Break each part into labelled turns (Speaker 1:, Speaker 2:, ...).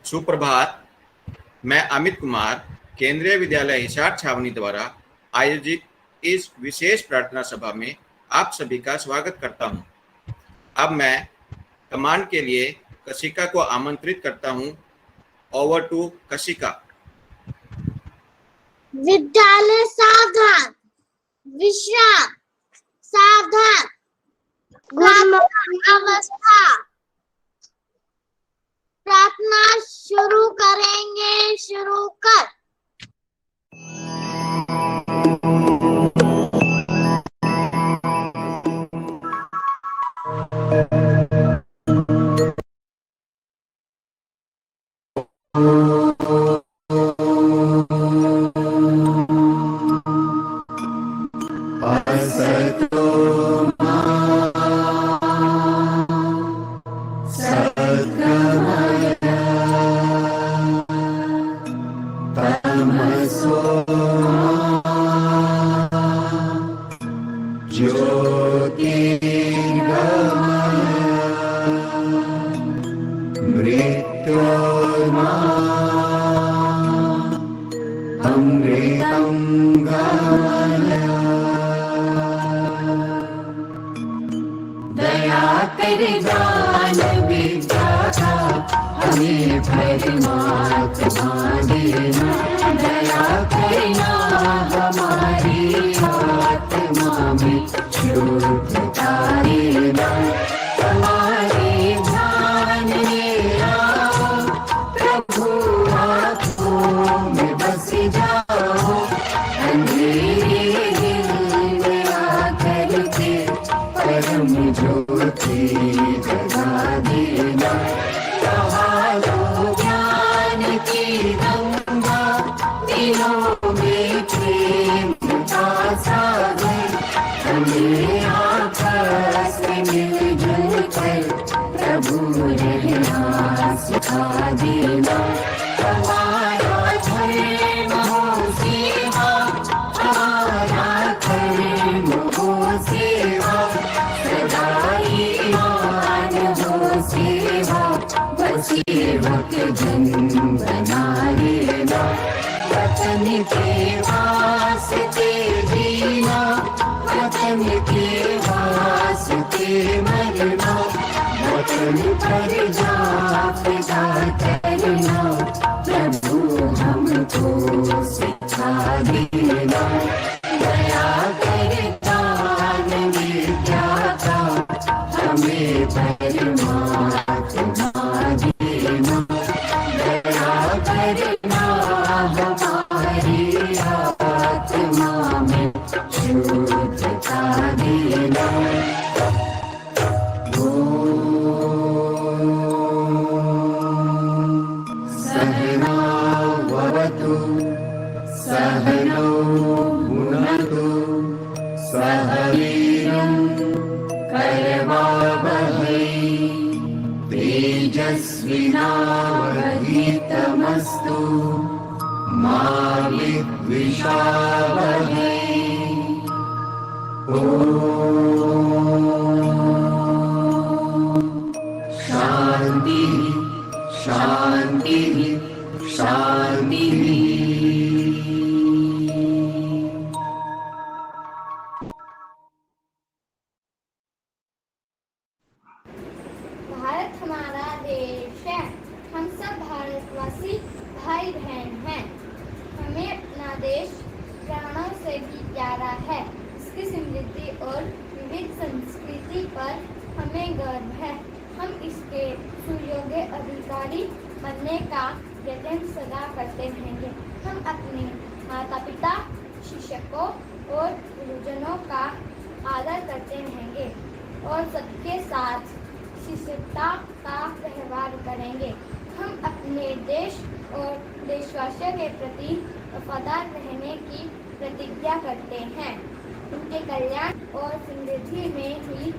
Speaker 1: सुप्रभात। मैं अमित कुमार केंद्रीय विद्यालय हिसार छावनी द्वारा आयोजित इस विशेष प्रार्थना सभा में आप सभी का स्वागत करता हूं। अब मैं कमांड के लिए कशिका को आमंत्रित करता हूं। Over to Kashika.
Speaker 2: विद्यालय सावधान, विश्राम सावधान, अवस्था। प्रार्थना शुरू करेंगे। शुरू कर। भारत हमारा देश है। हम सब भारतवासी भाई बहन हैं। हमें अपना देश प्राणों से भी प्यारा है। इसकी समृद्धि और विविध संस्कृति पर हमें गर्व है। हम इसके सुयोग्य अधिकारी बनने का यत्न सदा करते रहेंगे। हम अपने माता पिता, शिक्षकों और गुरुजनों का आदर करते रहेंगे और सबके साथ शिष्टता का व्यवहार करेंगे। हम अपने देश और देशवासियों के प्रति वफादार रहने की प्रतिज्ञा करते हैं। उनके कल्याण और समृद्धि में ही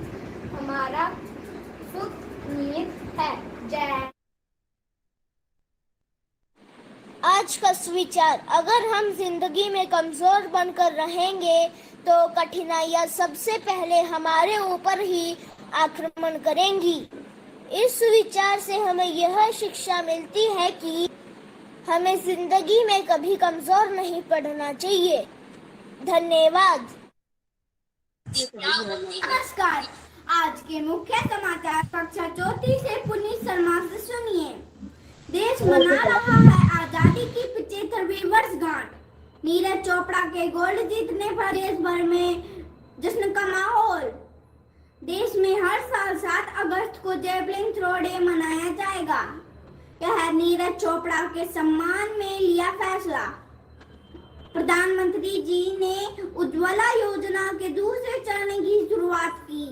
Speaker 2: हमारा सुख निहित है। जय।
Speaker 3: आज का सुविचार: अगर हम जिंदगी में कमजोर बनकर रहेंगे तो कठिनाइयां सबसे पहले हमारे ऊपर ही आक्रमण करेंगी। इस विचार से हमें यह शिक्षा मिलती है कि हमें जिंदगी में कभी कमजोर नहीं पड़ना चाहिए। धन्यवाद।
Speaker 4: नमस्कार। आज के मुख्य समाचार कक्षा चौथी से पुनीत शर्मा से सुनिए। देश मना रहा है आजादी की 75वीं वर्षगांठ। नीरज चोपड़ा के गोल्ड जीतने पर देश भर में जश्न का माहौल। देश में हर साल 7 अगस्त को जेवलिन थ्रो डे मनाया जाएगा। यह नीरज चोपड़ा के सम्मान में लिया फैसला। प्रधानमंत्री जी ने उज्ज्वला योजना के दूसरे चरण की शुरुआत की।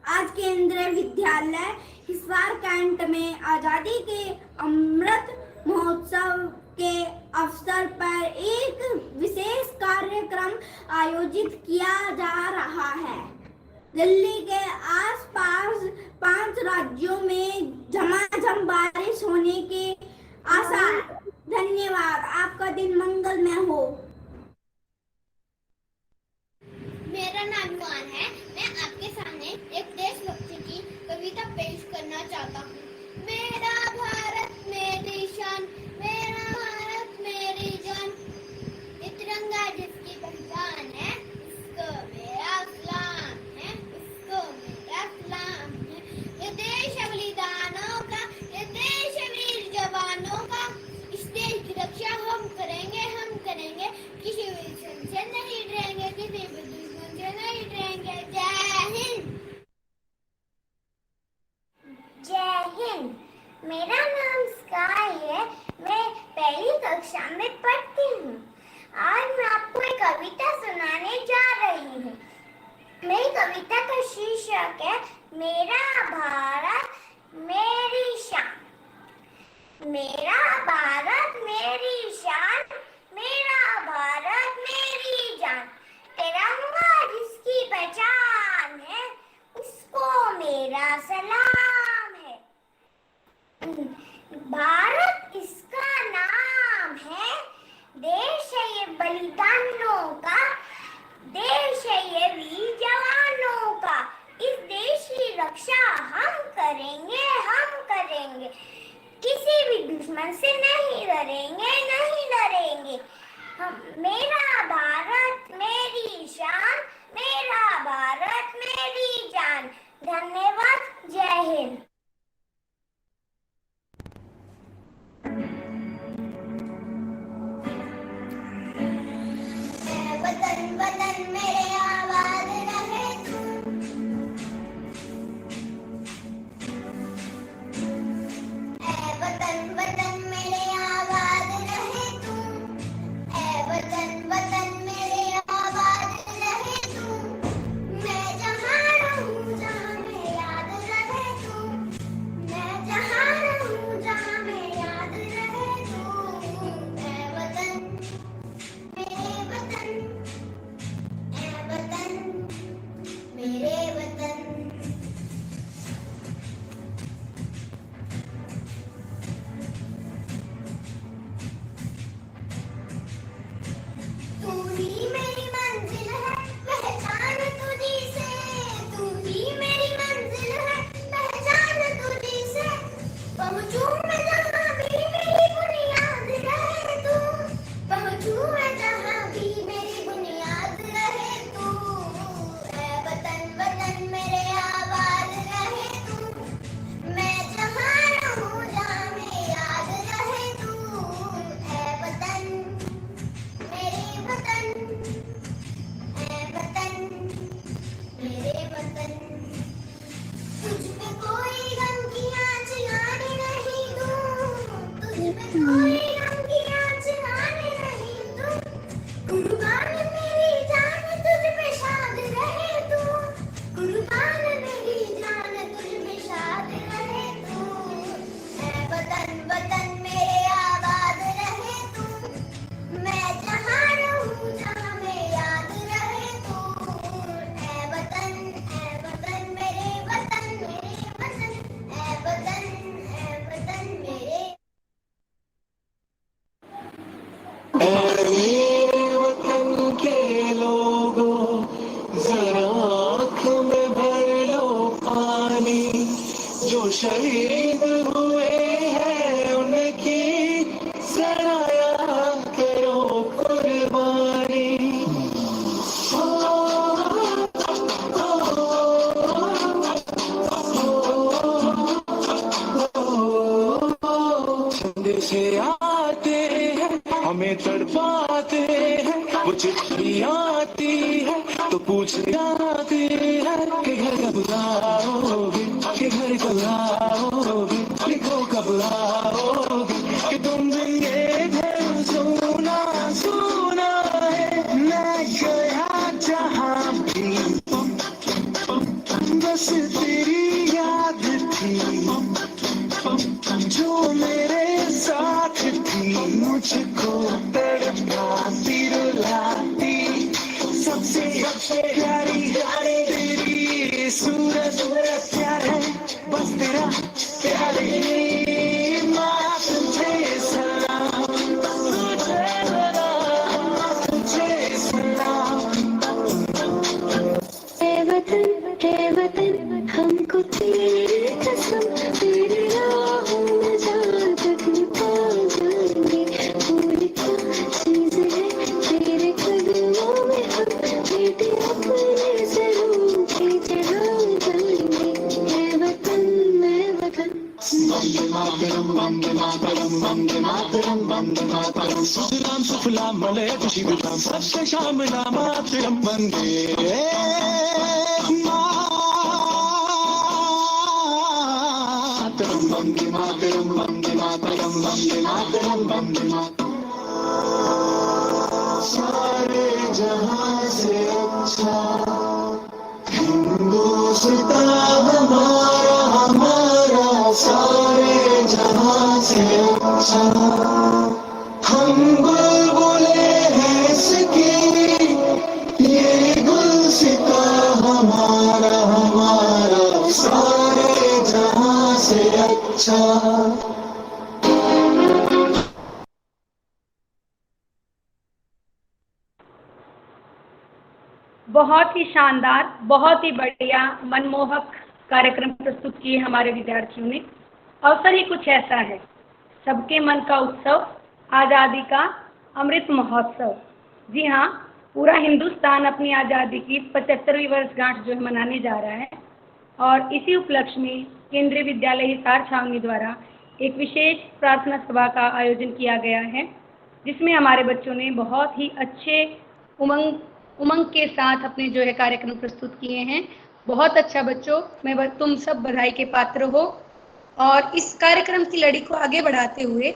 Speaker 4: आज केंद्रीय विद्यालय हिसार कैंट में आजादी के अमृत महोत्सव के अवसर पर एक विशेष कार्यक्रम आयोजित किया जा रहा है। दिल्ली के आसपास 5 राज्यों में झमाझम बारिश होने के आसार। धन्यवाद। आपका दिन मंगलमय हो।
Speaker 3: मेरा नाम नुआन है। मैं आपके सामने एक देशभक्ति की कविता पेश करना चाहता हूँ। मेरा भारत मेरी शान, मेरा भारत मेरी जान, ये तिरंगा जिसकी पहचान है, इसको मेरा सलाम है, इसको मेरा सलाम है। ये देश बलिदानों का, ये देश वीर जवानों का, इस देश की रक्षा हम करेंगे, हम करेंगे। किसी भी दुश्मन से नहीं डरेंगे, किसी भी दुश्मन से नहीं डरेंगे। जय हिंद।
Speaker 5: जय हिंद। मेरा नाम स्काई है। मैं पहली कक्षा में पढ़ती हूँ। आज मैं आपको एक कविता सुनाने जा रही हूँ। मेरी कविता का शीर्षक है मेरा भारत मेरी शान। मेरा भारत मेरी शान, मेरा भारत मेरी जान, तिरंगा जिसकी पहचान है, उसको मेरा सलाम है। भारत इसका नाम है, देश है ये बलिदानों का, देश है ये वीर जवानों का। इस देश की रक्षा हम करेंगे, हम करेंगे। किसी भी दुश्मन से नहीं डरेंगे, नहीं डरेंगे। मेरा भारत मेरी शान, मेरा भारत मेरी जान। धन्यवाद। जय हिंद।
Speaker 3: वतन वतन मेरे आबाद रहे तू, ऐ वतन वतन मेरे आबाद रहे तू, ऐ वतन
Speaker 6: जो शहीद हुए हैं उनकी सराया करो कुर्बानी। से आते हैं हमें तड़पाते हैं, वो चिट्ठी आती है तो पूछने आते हैं कि घर कब आओगे, कि घर कब आओगे, लिखो कब आओगे, कि तुम दिन ये घर सुना सुना है। मैं गया जहाँ भी बस तेरी याद थी, जो मेरे साथ थी, मुझको तड़पाती रुलाती, सबसे प्यारी तेरी सूरत प्यार है, बस तेरा प्यार ही माँ तुझे सलाम, तुझे सलाम। हे वतन हमको तेरी कसम, तेरी राहों में जान तक पा जाएंगे, पूरी क्या चीज है तेरे कदमों में हम, बेटे अपने से रूठे चढ़ा जाएंगे। हे वतन मैं वतन। वंदे मातरम वंदे मातरम वंदे मातरम वंदे मातरम, सुजलाम सुफलाम मलय खुशी विलाम, सत्य श्यामला मातरम वंदे वंदे मातरम वंदे मातरम वंदे मातरम वंदे मातरम। सारे जहां से अच्छा हिंदुस्तान हमारा हमारा, सारे जहां से अच्छा हम बुलबुले हैं इसकी, ये गुलसिता हमारा हमारा, सारे जहां से अच्छा।
Speaker 7: बहुत ही शानदार, बहुत ही बढ़िया, मनमोहक कार्यक्रम प्रस्तुत किए हमारे विद्यार्थियों ने। अवसर ही कुछ ऐसा है, सबके मन का उत्सव, आज़ादी का अमृत महोत्सव। जी हाँ, पूरा हिंदुस्तान अपनी आज़ादी की 75वीं वर्षगांठ जो है मनाने जा रहा है, और इसी उपलक्ष्य में केंद्रीय विद्यालय हिसार छावनी द्वारा एक विशेष प्रार्थना सभा का आयोजन किया गया है, जिसमें हमारे बच्चों ने बहुत ही अच्छे उमंग के साथ अपने जो है कार्यक्रम प्रस्तुत किए हैं। बहुत अच्छा बच्चों, तुम सब बधाई के पात्र हो। और इस कार्यक्रम की लड़ी को आगे बढ़ाते हुए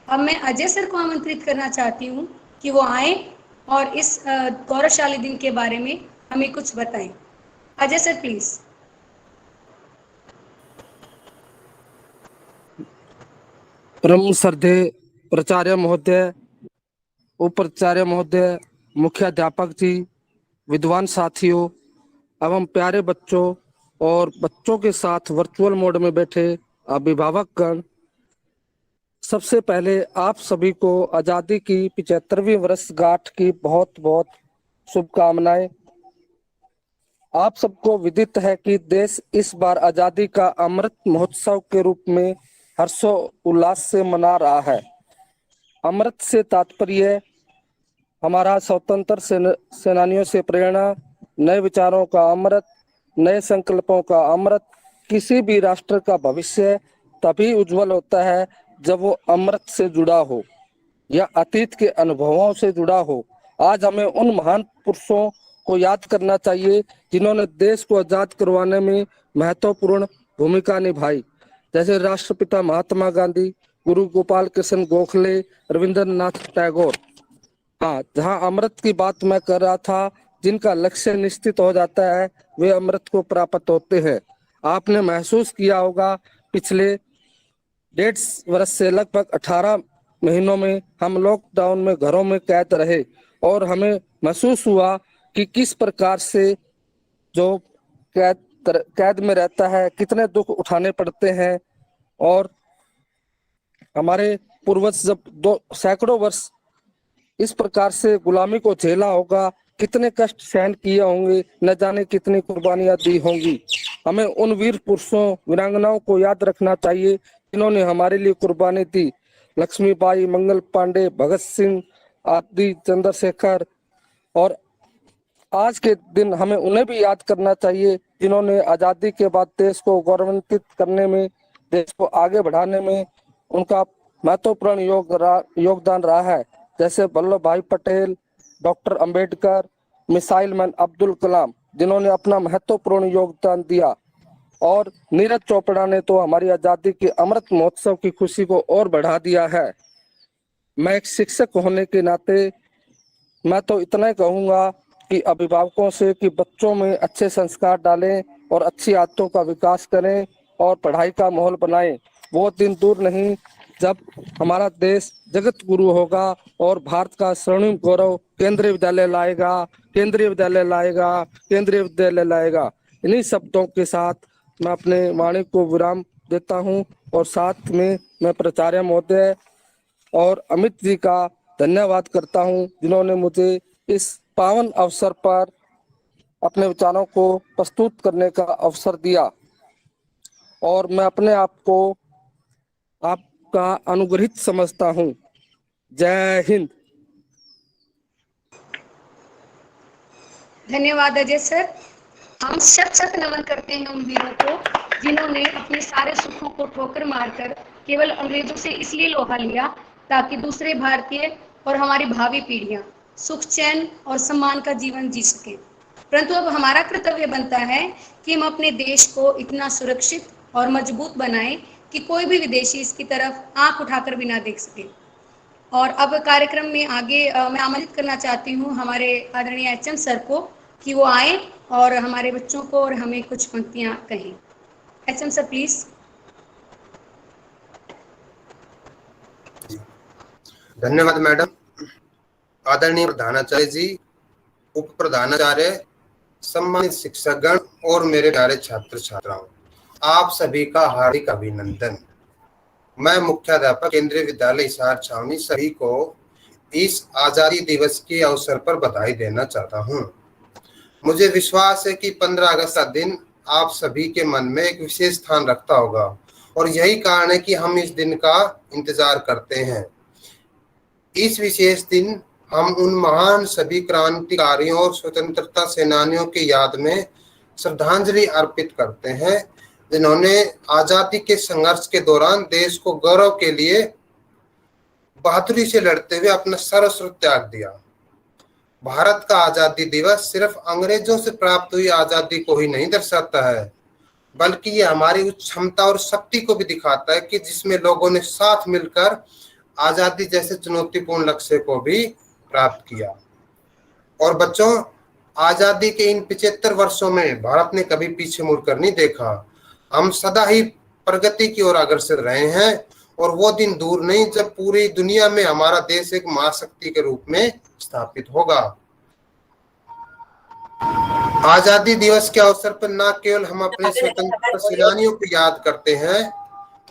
Speaker 7: अब मैं अजय सर को आमंत्रित करना चाहती हूँ कि वो आएँ और इस गौरवशाली दिन के बारे में हमें कुछ बताएं। Ajay sir please.
Speaker 8: परम श्रद्धेय प्राचार्य महोदय, उपाचार्य महोदय, मुख्याध्यापक जी, विद्वान साथियों एवं प्यारे बच्चों और बच्चों के साथ वर्चुअल मोड में बैठे अभिभावकगण, सबसे पहले आप सभी को आज़ादी की 75वीं वर्षगांठ की बहुत बहुत शुभकामनाएं। आप सबको विदित है कि देश इस बार आज़ादी का अमृत महोत्सव के रूप में हर्षोल्लास से मना रहा है। अमृत से तात्पर्य हमारा स्वतंत्र सेनानियों से प्रेरणा, नए विचारों का अमृत, नए संकल्पों का अमृत। किसी भी राष्ट्र का भविष्य तभी उज्जवल होता है जब वो अमृत से जुड़ा हो या अतीत के अनुभवों से जुड़ा हो। आज हमें उन महान पुरुषों को याद करना चाहिए जिन्होंने देश को आजाद करवाने में महत्वपूर्ण भूमिका निभाई, जैसे राष्ट्रपिता महात्मा गांधी, गुरु गोपाल कृष्ण गोखले, रविंद्रनाथ टैगोर। हाँ, जहाँ अमृत की बात मैं कर रहा था, जिनका लक्ष्य निश्चित हो जाता है वे अमृत को प्राप्त होते हैं। आपने महसूस किया होगा पिछले 1.5 वर्ष से लगभग 18 महीनों में हम लॉकडाउन में घरों में कैद रहे और हमें महसूस हुआ कि किस प्रकार से जो कैद में रहता है कितने दुख उठाने पड़ते हैं। और हमारे पूर्वज जब सैकड़ों वर्ष इस प्रकार से गुलामी को झेला होगा, कितने कष्ट सहन किए होंगे, न जाने कितनी कुर्बानियां दी होंगी। हमें उन वीर पुरुषों वीरांगनाओं को याद रखना चाहिए जिन्होंने हमारे लिए कुर्बानी दी। लक्ष्मीबाई, मंगल पांडे, भगत सिंह आदि, चंद्रशेखर। और आज के दिन हमें उन्हें भी याद करना चाहिए जिन्होंने आजादी के बाद देश को गौरवान्वित करने में, देश को आगे बढ़ाने में उनका महत्वपूर्ण योगदान रहा है। जैसे Vallabhbhai Patel, doctor Ambedkar, missile man Abdul Kalam, जिन्होंने अपना महत्वपूर्ण योगदान दिया। और नीरज चोपड़ा ने तो हमारी आजादी के अमृत महोत्सव की खुशी को और बढ़ा दिया है। मैं एक शिक्षक होने के नाते मैं तो इतना ही कहूँगा कि अभिभावकों से कि बच्चों में अच्छे संस्कार डालें और अच्छी आदतों का विकास करें और पढ़ाई का माहौल बनाएं। वो दिन दूर नहीं जब हमारा देश जगत गुरु होगा और भारत का स्वर्णिम गौरव केंद्रीय विद्यालय लाएगा, केंद्रीय विद्यालय लाएगा, केंद्रीय विद्यालय लाएगा। इन्हीं शब्दों के साथ मैं अपने वाणी को विराम देता हूं और साथ में मैं प्राचार्य महोदय और अमित जी का धन्यवाद करता हूं जिन्होंने मुझे इस पावन अवसर पर अपने विचारों को प्रस्तुत करने का अवसर दिया। और मैं अपने आप को आपका अनुग्रहित समझता हूं। जय हिंद।
Speaker 7: धन्यवाद अजय सर। हम शत शत नमन करते हैं उन वीरों को जिन्होंने अपने सारे सुखों को ठोकर मारकर केवल अंग्रेजों से इसलिए लोहा लिया ताकि दूसरे भारतीय और हमारी भावी पीढ़ियां सुख, चैन और सम्मान का जीवन जी सकें। परंतु अब हमारा कर्तव्य बनता है कि हम अपने देश को इतना सुरक्षित और मजबूत बनाएं कि कोई भी विदेशी इसकी तरफ आंख उठाकर भी ना देख सके। और अब कार्यक्रम में आगे मैं आमंत्रित करना चाहती हूँ हमारे आदरणीय एचएम सर को कि वो आए और हमारे बच्चों को और हमें कुछ पंक्तियाँ कहें। HM sir please.
Speaker 9: धन्यवाद मैडम। आदरणीय प्रधानाचार्य जी, उप प्रधानाचार्य, सम्मानित शिक्षकगण और मेरे प्यारे छात्र छात्राओं, आप सभी का हार्दिक अभिनंदन। मैं मुख्याध्यापक केंद्रीय विद्यालय हिसार छावनी सभी को इस आजादी दिवस के अवसर पर बधाई देना चाहता हूं। मुझे विश्वास है कि 15 अगस्त का दिन आप सभी के मन में एक विशेष स्थान रखता होगा और यही कारण है कि हम इस दिन का इंतजार करते हैं। इस विशेष दिन हम उन महान सभी क्रांतिकारियों और स्वतंत्रता सेनानियों की याद में श्रद्धांजलि अर्पित करते हैं जिन्होंने आजादी के संघर्ष के दौरान देश को गौरव के लिए बहादुरी से लड़ते हुए अपना सर्वस्व त्याग दिया। भारत का आजादी दिवस सिर्फ अंग्रेजों से प्राप्त हुई आजादी को ही नहीं दर्शाता है, बल्कि ये हमारी उस क्षमता और शक्ति को भी दिखाता है कि जिसमें लोगों ने साथ मिलकर आजादी जैसे चुनौतीपूर्ण लक्ष्य को भी प्राप्त किया। और बच्चों, आजादी के इन 75 वर्षों में भारत ने कभी पीछे मुड़कर नहीं देखा। हम सदा ही प्रगति की ओर अग्रसर रहे हैं और वो दिन दूर नहीं जब पूरी दुनिया में हमारा देश एक महाशक्ति के रूप में स्थापित होगा। आजादी दिवस के अवसर पर न केवल हम अपने स्वतंत्रता सेनानियों को याद करते हैं,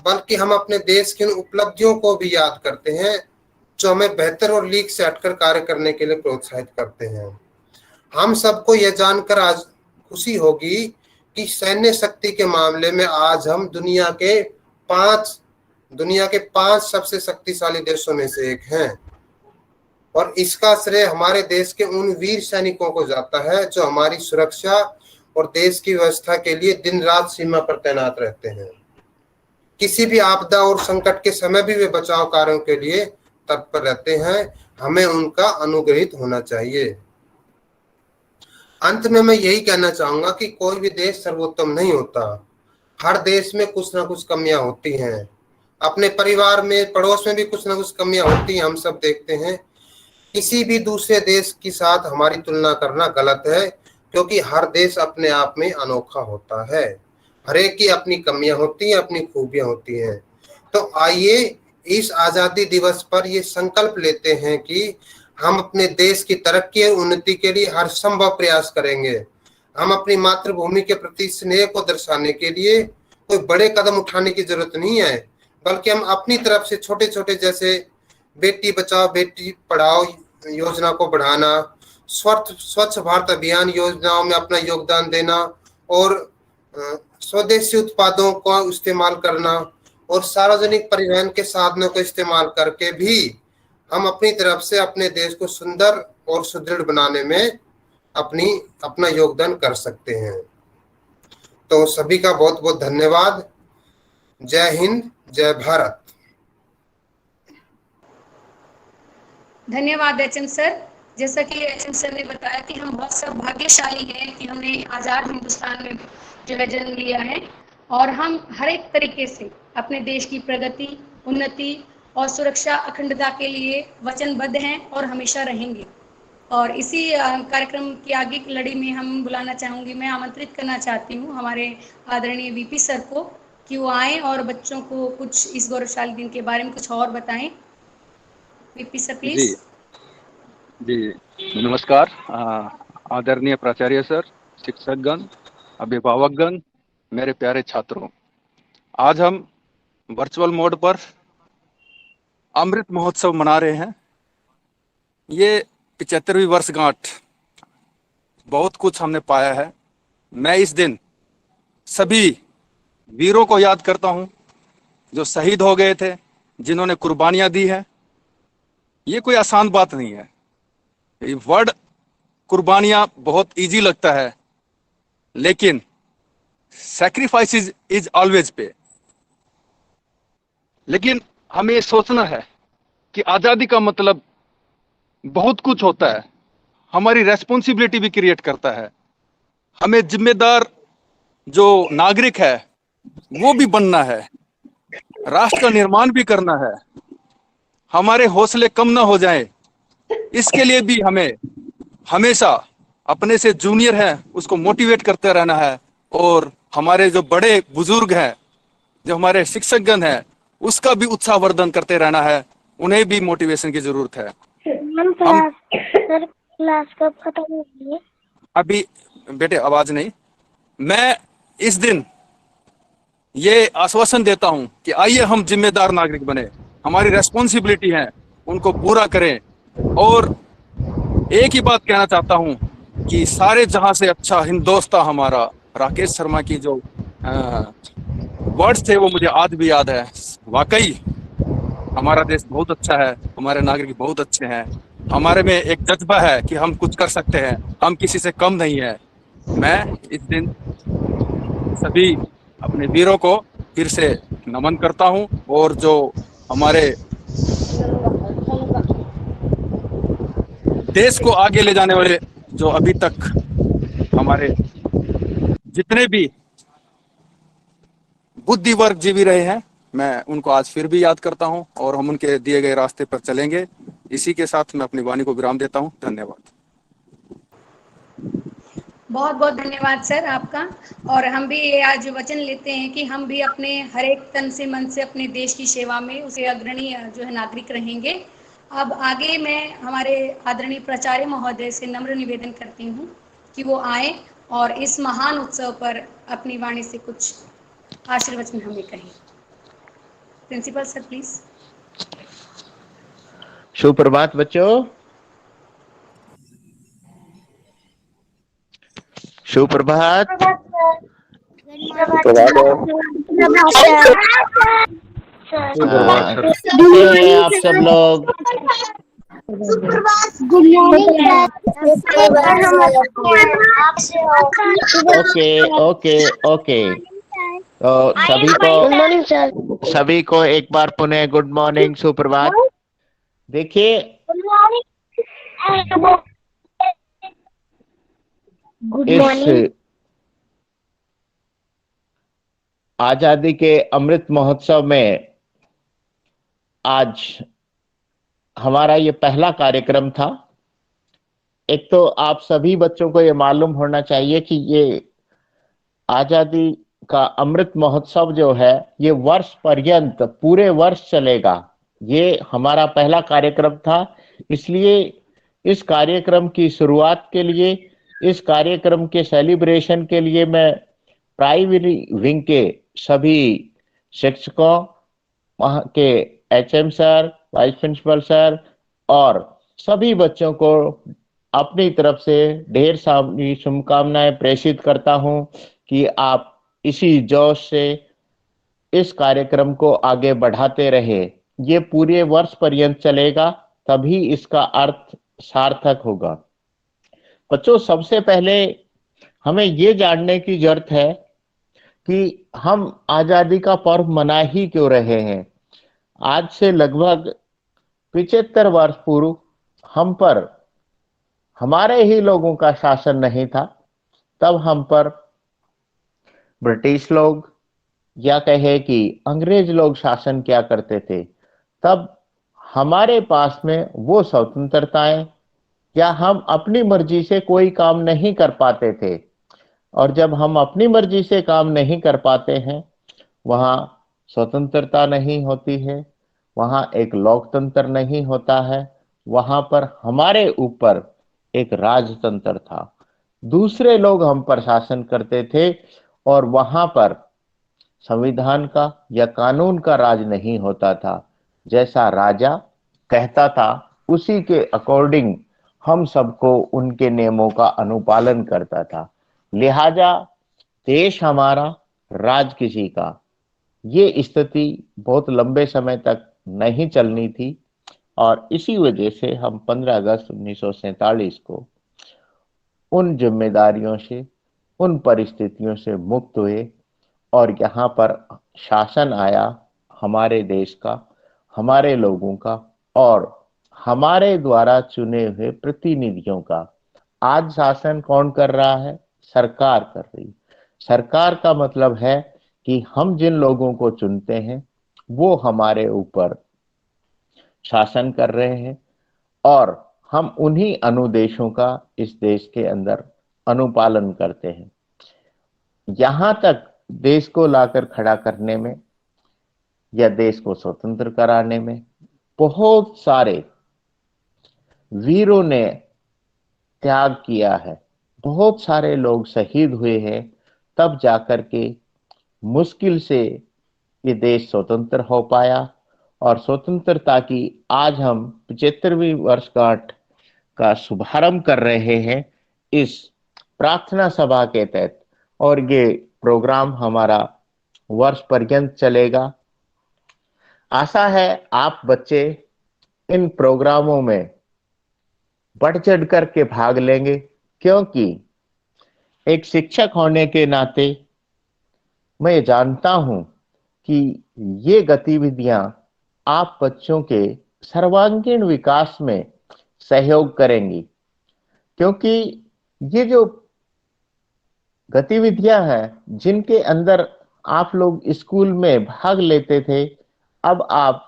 Speaker 9: बल्कि हम अपने देश की उन उपलब्धियों को भी याद करते हैं जो हमें बेहतर और लीक से हटकर कार्य करने के लिए प्रोत्साहित करते हैं। हम सबको यह जानकर आज खुशी होगी कि सैन्य शक्ति के मामले में आज हम दुनिया के पांच सबसे शक्तिशाली देशों में से एक हैं और इसका श्रेय हमारे देश के उन वीर सैनिकों को जाता है जो हमारी सुरक्षा और देश की व्यवस्था के लिए दिन रात सीमा पर तैनात रहते हैं। किसी भी आपदा और संकट के समय भी वे बचाव कार्यों के लिए तत्पर रहते हैं। हमें उनका अनुग्रहित होना चाहिए। अंत में मैं यही कहना चाहूंगा कि कोई भी देश सर्वोत्तम नहीं होता। हर देश में कुछ ना कुछ कमियां होती हैं। अपने परिवार में, पड़ोस में भी कुछ ना कुछ कमियां होती हैं, हम सब देखते हैं। किसी भी दूसरे देश के साथ हमारी तुलना करना गलत है, क्योंकि हर देश अपने आप में अनोखा होता है। हर एक की अपनी कमियां होती हैं, अपनी खूबियां होती हैं। तो आइए इस आजादी दिवस पर ये संकल्प लेते हैं कि हम अपने देश की तरक्की और उन्नति के लिए हर संभव प्रयास करेंगे। हम अपनी मातृभूमि के प्रति स्नेह को दर्शाने के लिए कोई बड़े कदम उठाने की जरूरत नहीं है, बल्कि हम अपनी तरफ से छोटे छोटे, जैसे बेटी बचाओ बेटी पढ़ाओ योजना को बढ़ाना, स्वच्छ भारत अभियान योजनाओं में अपना योगदान देना और स्वदेशी उत्पादों को इस्तेमाल करना और सार्वजनिक परिवहन के साधनों को इस्तेमाल करके भी हम अपनी तरफ से अपने देश को सुंदर और सुदृढ़ बनाने में अपना योगदान कर सकते हैं। तो सभी का बहुत बहुत धन्यवाद। जय हिंद, जय भारत।
Speaker 7: धन्यवाद एचएम सर। जैसा कि एचएम सर ने बताया कि हम बहुत सौभाग्यशाली हैं कि हमने आज़ाद हिंदुस्तान में जो है जन्म लिया है और हम हर एक तरीके से अपने देश की प्रगति, उन्नति और सुरक्षा, अखंडता के लिए वचनबद्ध हैं और हमेशा रहेंगे। और इसी कार्यक्रम की आगे की लड़ी में हम बुलाना चाहूँगी, मैं आमंत्रित करना चाहती हूँ हमारे आदरणीय वीपी सर को कि वो आएँ और बच्चों को कुछ इस गौरवशाली दिन के बारे में कुछ और बताएं। VP sir please.
Speaker 10: जी नमस्कार। आदरणीय प्राचार्य सर, शिक्षकगण, अभिभावकगण, मेरे प्यारे छात्रों, आज हम वर्चुअल मोड पर अमृत महोत्सव मना रहे हैं। ये 75वीं वर्षगांठ, बहुत कुछ हमने पाया है। मैं इस दिन सभी वीरों को याद करता हूं जो शहीद हो गए थे, जिन्होंने कुर्बानियां दी हैं। ये कोई आसान बात नहीं है। ये वर्ड कुर्बानियां बहुत इजी लगता है, लेकिन सैक्रिफाइस इज ऑलवेज पे। लेकिन हमें ये सोचना है कि आजादी का मतलब बहुत कुछ होता है, हमारी रेस्पॉन्सिबिलिटी भी क्रिएट करता है। हमें जिम्मेदार जो नागरिक है वो भी बनना है, राष्ट्र का निर्माण भी करना है। हमारे हौसले कम ना हो जाएं, इसके लिए भी हमें हमेशा अपने से जूनियर हैं उसको मोटिवेट करते रहना है। और हमारे जो बड़े बुजुर्ग हैं, जो हमारे शिक्षकगण हैं, उसका भी उत्साहवर्धन करते रहना है। उन्हें भी मोटिवेशन की जरूरत है।
Speaker 6: क्लास कब खत्म होगी?
Speaker 10: अभी बेटे आवाज नहीं। मैं इस दिन ये आश्वासन देता हूं कि आइए हम जिम्मेदार नागरिक बने, हमारी रेस्पॉन्सिबिलिटी है, उनको पूरा करें। और एक ही बात कहना चाहता हूं कि सारे जहां से अच्छा हिंदोस्तां हमारा, राकेश शर्मा की जो वर्ड्स थे वो मुझे आज भी याद है। वाकई हमारा देश बहुत अच्छा है, हमारे नागरिक बहुत अच्छे हैं, हमारे में एक जज्बा है कि हम कुछ कर सकते हैं, हम किसी से कम नहीं है। मैं इस दिन सभी अपने वीरों को फिर से नमन करता हूं। और जो हमारे देश को आगे ले जाने वाले जो अभी तक हमारे जितने भी बुद्धि वर्ग जीवी रहे हैं, मैं उनको आज फिर भी याद करता हूं और हम उनके दिए गए रास्ते पर चलेंगे। इसी के साथ मैं अपनी वाणी को विराम देता हूं। धन्यवाद।
Speaker 7: बहुत बहुत धन्यवाद सर आपका। और हम भी ये आज वचन लेते हैं कि हम भी अपने हर एक तन से मन से अपने देश की सेवा में उसे अग्रणी जो है नागरिक रहेंगे। अब आगे मैं हमारे आदरणीय प्राचार्य महोदय से नम्र निवेदन करती हूँ कि वो आए और इस महान उत्सव पर अपनी वाणी से कुछ आशीर्वचन हमें कहें। Principal sir please.
Speaker 11: सुप्रभात बच्चों, सुप्रभात। आप सब लोग ओके। तो सभी को एक बार पुनः गुड मॉर्निंग, सुप्रभात। देखिए, इस आजादी के अमृत महोत्सव में आज हमारा ये पहला कार्यक्रम था। एक तो आप सभी बच्चों को ये मालूम होना चाहिए कि ये आजादी का अमृत महोत्सव जो है ये वर्ष पर्यंत पूरे वर्ष चलेगा। ये हमारा पहला कार्यक्रम था, इसलिए इस कार्यक्रम की शुरुआत के लिए, इस कार्यक्रम के सेलिब्रेशन के लिए मैं प्राइमरी विंग के सभी शिक्षकों, वहाँ के HM sir, vice principal sir और सभी बच्चों को अपनी तरफ से ढेर सारी शुभकामनाएं प्रेषित करता हूं कि आप इसी जोश से इस कार्यक्रम को आगे बढ़ाते रहे। ये पूरे वर्ष पर्यंत चलेगा, तभी इसका अर्थ सार्थक होगा। बच्चों, सबसे पहले हमें ये जानने की जरूरत है कि हम आजादी का पर्व मना ही क्यों रहे हैं। आज से लगभग 75 वर्ष पूर्व हम पर हमारे ही लोगों का शासन नहीं था, तब हम पर ब्रिटिश लोग या कहे कि अंग्रेज लोग शासन किया करते थे। तब हमारे पास में वो स्वतंत्रताएं या हम अपनी मर्जी से कोई काम नहीं कर पाते थे, और जब हम अपनी मर्जी से काम नहीं कर पाते हैं, वहां स्वतंत्रता नहीं होती है, वहां एक लोकतंत्र नहीं होता है, वहां पर हमारे ऊपर एक राजतंत्र था। दूसरे लोग हम पर शासन करते थे और वहां पर संविधान का या कानून का राज नहीं होता था। जैसा राजा कहता था उसी के अकॉर्डिंग हम सबको उनके नियमों का अनुपालन करता था। लिहाजा देश हमारा, राज किसी का, ये स्थिति बहुत लंबे समय तक नहीं चलनी थी, और इसी वजह से हम 15 अगस्त 1947 को उन जिम्मेदारियों से, उन परिस्थितियों से मुक्त हुए और यहाँ पर शासन आया हमारे देश का, हमारे लोगों का और हमारे द्वारा चुने हुए प्रतिनिधियों का। आज शासन कौन कर रहा है? सरकार कर रही। सरकार का मतलब है कि हम जिन लोगों को चुनते हैं वो हमारे ऊपर शासन कर रहे हैं और हम उन्हीं अनुदेशों का इस देश के अंदर अनुपालन करते हैं। यहां तक देश को लाकर खड़ा करने में या देश को स्वतंत्र कराने में बहुत सारे वीरों ने त्याग किया है, बहुत सारे लोग शहीद हुए हैं, तब जाकर के मुश्किल से ये देश स्वतंत्र हो पाया। और स्वतंत्रता की आज हम 75वीं वर्षगांठ का शुभारंभ कर रहे हैं इस प्रार्थना सभा के तहत, और ये प्रोग्राम हमारा वर्ष पर्यंत चलेगा। आशा है आप बच्चे इन प्रोग्रामों में बढ़ चढ़ करके भाग लेंगे, क्योंकि एक शिक्षक होने के नाते मैं जानता हूं कि ये गतिविधियां आप बच्चों के सर्वांगीण विकास में सहयोग करेंगी, क्योंकि ये जो गतिविधियां हैं जिनके अंदर आप लोग स्कूल में भाग लेते थे, अब आप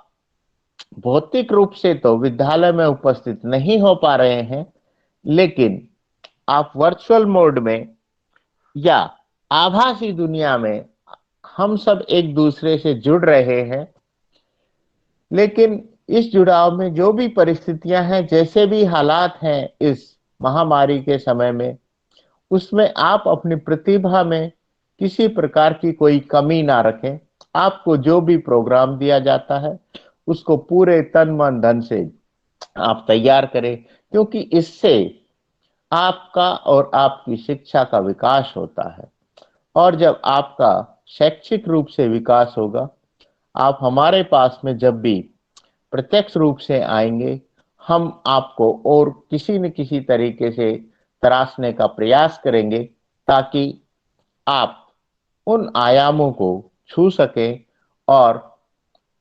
Speaker 11: भौतिक रूप से तो विद्यालय में उपस्थित नहीं हो पा रहे हैं, लेकिन आप वर्चुअल मोड में या आभासी दुनिया में हम सब एक दूसरे से जुड़ रहे हैं। लेकिन इस जुड़ाव में जो भी परिस्थितियां हैं, जैसे भी हालात हैं इस महामारी के समय में, उसमें आप अपनी प्रतिभा में किसी प्रकार की कोई कमी ना रखें। आपको जो भी प्रोग्राम दिया जाता है उसको पूरे तन मन धन से आप तैयार करें, क्योंकि इससे आपका और आपकी शिक्षा का विकास होता है। और जब आपका शैक्षिक रूप से विकास होगा, आप हमारे पास में जब भी प्रत्यक्ष रूप से आएंगे, हम आपको और किसी न किसी तरीके से तराशने का प्रयास करेंगे, ताकि आप उन आयामों को छू सकें और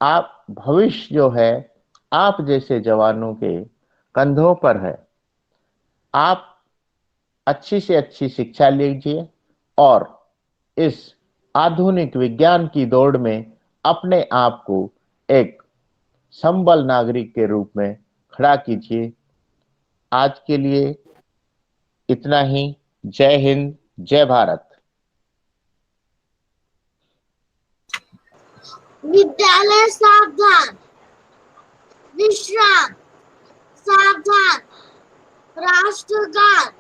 Speaker 11: आप भविष्य जो है आप जैसे जवानों के कंधों पर है। आप अच्छी से अच्छी शिक्षा लीजिए और इस आधुनिक विज्ञान की दौड़ में अपने आप को एक संबल नागरिक के रूप में खड़ा कीजिए। आज के लिए इतना ही। जय हिंद, जय भारत।
Speaker 3: विद्यालय सावधान, विश्राम, सावधान, राष्ट्रगान।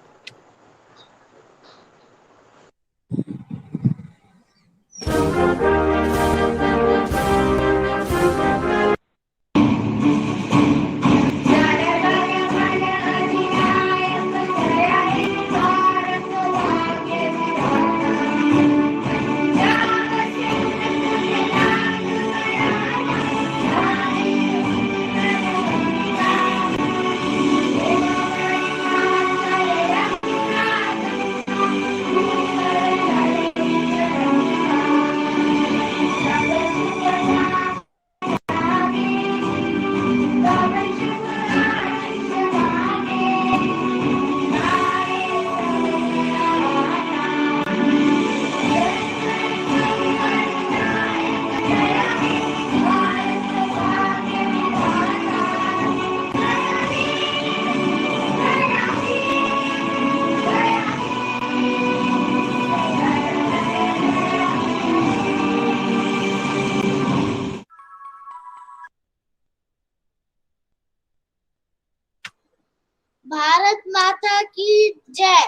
Speaker 3: माता की जय।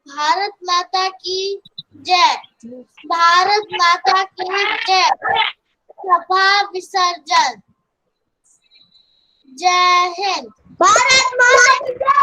Speaker 3: भारत माता की जय। भारत माता की जय। सभा विसर्जन। जय हिंद। भारत माता की जय।